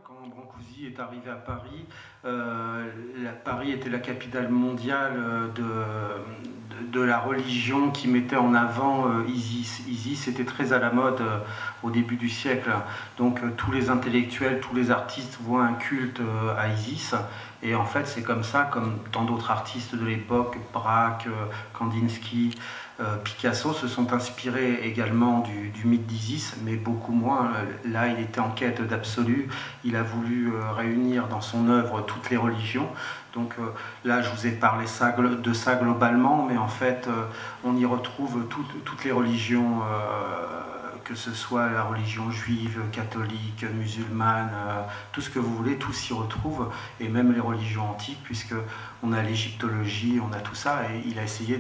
Quand Brancusi est arrivé à Paris, Paris était la capitale mondiale de la religion qui mettait en avant Isis. Isis était très à la mode au début du siècle. Donc tous les intellectuels, tous les artistes voient un culte à Isis. Et en fait, c'est comme ça, comme tant d'autres artistes de l'époque, Braque, Kandinsky, Picasso se sont inspirés également du mythe d'Isis, mais beaucoup moins. Là, il était en quête d'absolu. Il a voulu réunir dans son œuvre toutes les religions. Donc là, je vous ai parlé de ça globalement, mais en fait, on y retrouve toutes les religions, que ce soit la religion juive, catholique, musulmane, tout ce que vous voulez, tout s'y retrouve, et même les religions antiques, puisqu'on a l'égyptologie, on a tout ça, et il a essayé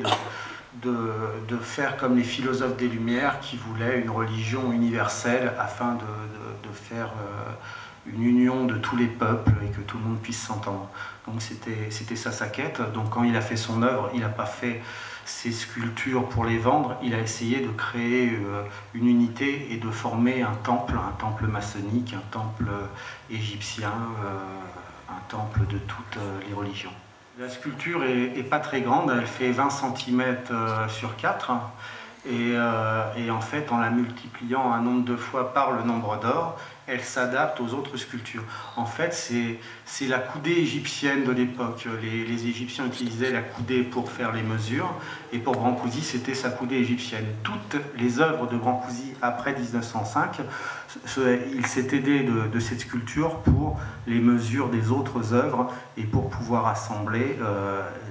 de faire comme les philosophes des Lumières qui voulaient une religion universelle afin de faire une union de tous les peuples et que tout le monde puisse s'entendre. Donc c'était ça sa quête. Donc quand il a fait son œuvre, il n'a pas fait ses sculptures pour les vendre, il a essayé de créer une unité et de former un temple maçonnique, un temple égyptien, un temple de toutes les religions. La sculpture est pas très grande, elle fait 20 cm sur 4. Et en fait, en la multipliant un nombre de fois par le nombre d'or, elle s'adapte aux autres sculptures. En fait, c'est la coudée égyptienne de l'époque. Les Égyptiens utilisaient la coudée pour faire les mesures, et pour Brancusi, c'était sa coudée égyptienne. Toutes les œuvres de Brancusi après 1905, il s'est aidé de cette sculpture pour les mesures des autres œuvres et pour pouvoir assembler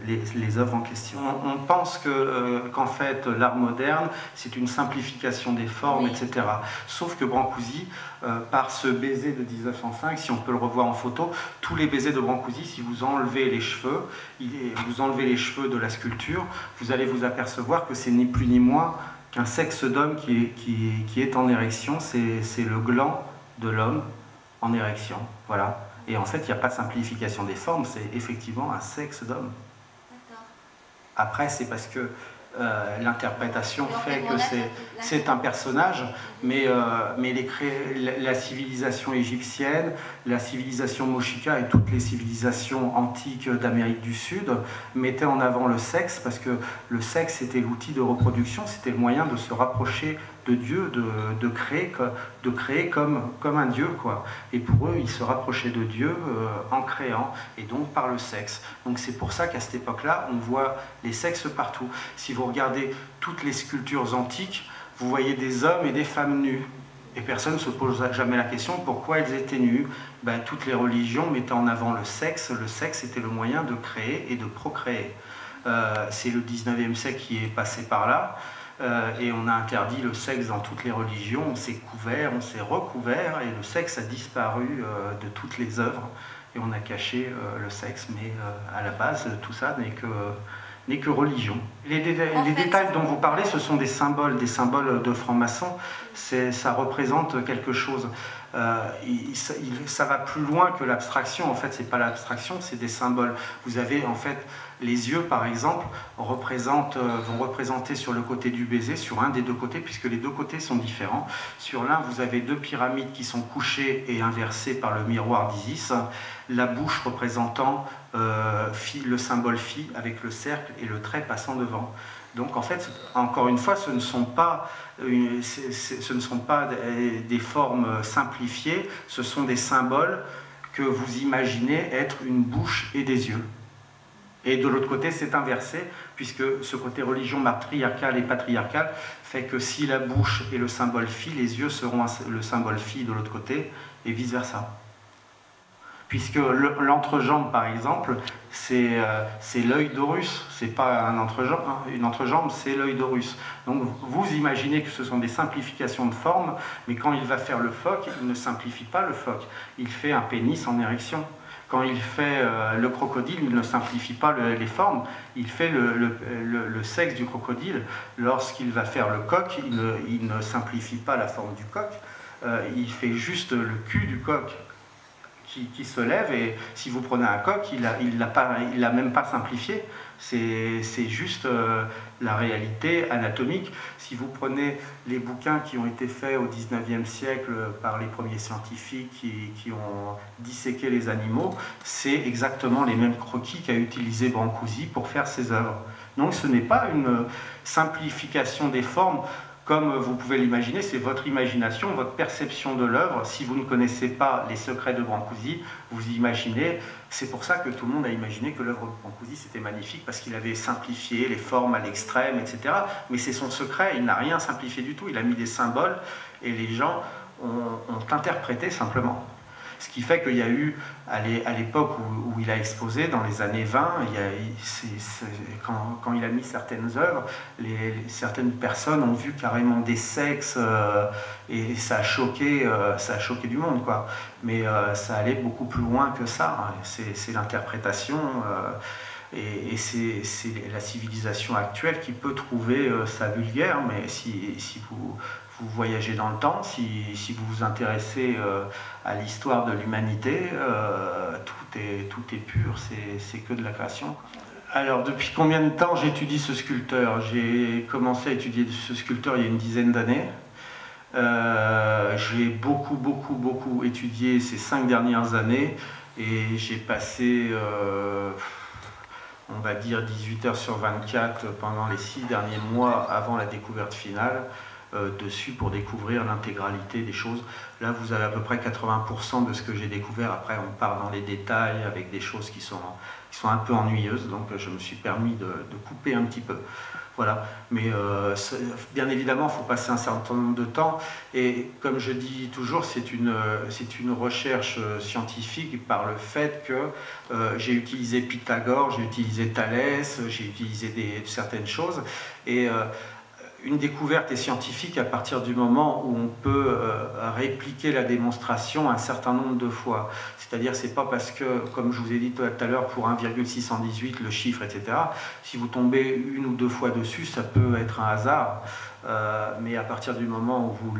les œuvres en question. On pense qu'en fait, l'art moderne, c'est une simplification des formes, etc. Sauf que Brancusi, par ce baiser de 1905, si on peut le revoir en photo, tous les baisers de Brancusi, si vous enlevez les cheveux, de la sculpture, vous allez vous apercevoir que c'est ni plus ni moins qu'un sexe d'homme qui est en érection, c'est le gland de l'homme en érection, voilà. Et en fait, il n'y a pas de simplification des formes, c'est effectivement un sexe d'homme. Après, c'est parce que l'interprétation fait que c'est un personnage, mais la civilisation égyptienne, la civilisation moshika et toutes les civilisations antiques d'Amérique du Sud mettaient en avant le sexe, parce que le sexe c'était l'outil de reproduction, c'était le moyen de se rapprocher de Dieu, de créer comme un Dieu, quoi. Et pour eux, ils se rapprochaient de Dieu en créant, et donc par le sexe. Donc c'est pour ça qu'à cette époque-là, on voit les sexes partout. Si vous regardez toutes les sculptures antiques, vous voyez des hommes et des femmes nus. Et personne ne se pose jamais la question pourquoi ils étaient nus. Ben, toutes les religions mettaient en avant le sexe. Le sexe était le moyen de créer et de procréer. C'est le 19e siècle qui est passé par là. Et on a interdit le sexe dans toutes les religions. On s'est couvert, on s'est recouvert, et le sexe a disparu de toutes les œuvres. Et on a caché le sexe, mais à la base, tout ça n'est que religion. Les détails dont vous parlez, ce sont des symboles de francs-maçons. Ça représente quelque chose. Ça va plus loin que l'abstraction. En fait, c'est pas l'abstraction, c'est des symboles. Vous avez en fait les yeux, par exemple, vont représenter sur le côté du baiser, sur un des deux côtés, puisque les deux côtés sont différents. Sur l'un, vous avez deux pyramides qui sont couchées et inversées par le miroir d'Isis. La bouche représentant le symbole phi avec le cercle et le trait passant devant. Donc en fait, encore une fois, ce ne sont pas des formes simplifiées, ce sont des symboles que vous imaginez être une bouche et des yeux. Et de l'autre côté, c'est inversé, puisque ce côté religion matriarcale et patriarcale fait que si la bouche est le symbole phi, les yeux seront le symbole phi de l'autre côté, et vice-versa. Puisque l'entrejambe, par exemple, c'est l'œil d'Horus, c'est pas une entrejambe, c'est l'œil d'Horus. Donc vous imaginez que ce sont des simplifications de formes, mais quand il va faire le phoque, il ne simplifie pas le phoque, il fait un pénis en érection. Quand il fait le crocodile, il ne simplifie pas les formes, il fait le sexe du crocodile. Lorsqu'il va faire le coq, il ne simplifie pas la forme du coq, il fait juste le cul du coq, qui se lève, et si vous prenez un coq, il l'a même pas simplifié. C'est juste la réalité anatomique. Si vous prenez les bouquins qui ont été faits au 19e siècle par les premiers scientifiques qui ont disséqué les animaux, c'est exactement les mêmes croquis qu'a utilisé Brancusi pour faire ses œuvres. Donc ce n'est pas une simplification des formes comme vous pouvez l'imaginer, c'est votre imagination, votre perception de l'œuvre. Si vous ne connaissez pas les secrets de Brancusi, vous imaginez, c'est pour ça que tout le monde a imaginé que l'œuvre de Brancusi c'était magnifique, parce qu'il avait simplifié les formes à l'extrême, etc. Mais c'est son secret, il n'a rien simplifié du tout, il a mis des symboles et les gens ont interprété simplement. Ce qui fait qu'il y a eu, à l'époque où il a exposé, dans les années 20, quand il a mis certaines œuvres, certaines personnes ont vu carrément des sexes, et ça a choqué du monde, quoi. Mais ça allait beaucoup plus loin que ça, hein. C'est l'interprétation, et c'est la civilisation actuelle qui peut trouver ça vulgaire, mais si vous voyagez dans le temps, si vous vous intéressez à l'histoire de l'humanité, tout est pur, c'est que de la création. Alors, depuis combien de temps j'étudie ce sculpteur? J'ai commencé à étudier ce sculpteur il y a une dizaine d'années. J'ai beaucoup étudié ces 5 dernières années, et j'ai passé, on va dire 18 heures sur 24 pendant les 6 derniers mois avant la découverte finale, dessus pour découvrir l'intégralité des choses. Là, vous avez à peu près 80% de ce que j'ai découvert. Après, on part dans les détails avec des choses qui sont un peu ennuyeuses, donc je me suis permis de couper un petit peu. Voilà. Mais bien évidemment, il faut passer un certain nombre de temps, et comme je dis toujours, c'est une recherche scientifique par le fait que j'ai utilisé Pythagore, j'ai utilisé Thalès, j'ai utilisé certaines choses, et une découverte est scientifique à partir du moment où on peut répliquer la démonstration un certain nombre de fois. C'est-à-dire, c'est pas parce que, comme je vous ai dit tout à l'heure, pour 1,618 le chiffre, etc., si vous tombez 1 ou 2 fois dessus, ça peut être un hasard. Mais à partir du moment où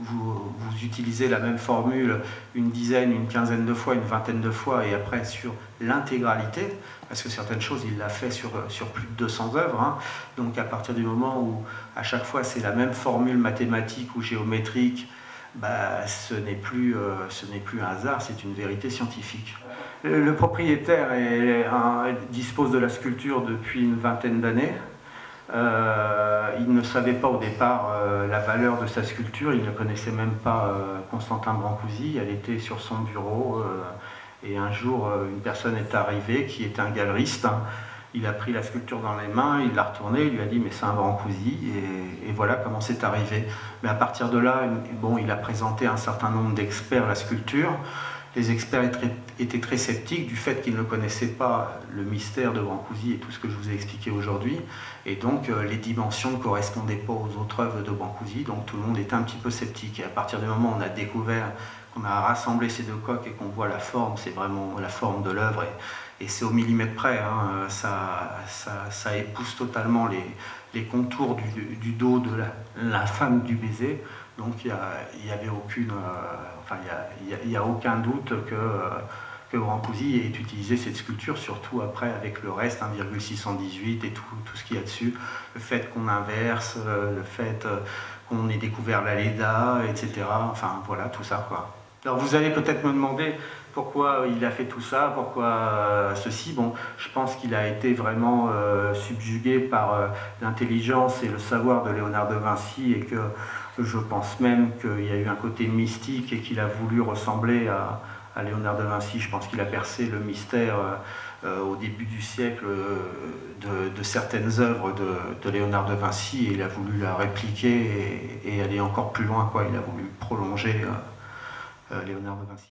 vous utilisez la même formule une dizaine, une quinzaine de fois, une vingtaine de fois, et après sur l'intégralité, parce que certaines choses il l'a fait sur plus de 200 œuvres, hein. Donc à partir du moment où à chaque fois c'est la même formule mathématique ou géométrique, bah, ce n'est plus un hasard, c'est une vérité scientifique. Le propriétaire dispose de la sculpture depuis une vingtaine d'années. Il ne savait pas au départ la valeur de sa sculpture, il ne connaissait même pas Constantin Brancusi, elle était sur son bureau, et un jour une personne est arrivée qui était un galeriste, hein. Il a pris la sculpture dans les mains, il l'a retournée, il lui a dit mais c'est un Brancusi, et voilà comment c'est arrivé. Mais à partir de là, bon, il a présenté à un certain nombre d'experts la sculpture. Les experts étaient très sceptiques du fait qu'ils ne connaissaient pas le mystère de Brancusi et tout ce que je vous ai expliqué aujourd'hui. Et donc les dimensions ne correspondaient pas aux autres œuvres de Brancusi, donc tout le monde était un petit peu sceptique. Et à partir du moment où on a découvert, qu'on a rassemblé ces 2 coques et qu'on voit la forme, c'est vraiment la forme de l'œuvre, et c'est au millimètre près, hein, ça épouse totalement les contours du dos de la femme du baiser. Donc il n'y avait aucune, enfin il y a aucun doute que Brancusi ait utilisé cette sculpture, surtout après avec le reste, 1,618 et tout ce qu'il y a dessus. Le fait qu'on inverse, le fait qu'on ait découvert la Leda, etc. Enfin voilà, tout ça, quoi. Alors vous allez peut-être me demander pourquoi il a fait tout ça, pourquoi ceci. Bon, je pense qu'il a été vraiment subjugué par l'intelligence et le savoir de Léonard de Vinci, et que je pense même qu'il y a eu un côté mystique et qu'il a voulu ressembler à Léonard de Vinci. Je pense qu'il a percé le mystère au début du siècle de certaines œuvres de Léonard de Vinci, et il a voulu la répliquer et aller encore plus loin, quoi. Il a voulu prolonger Léonard de Vinci.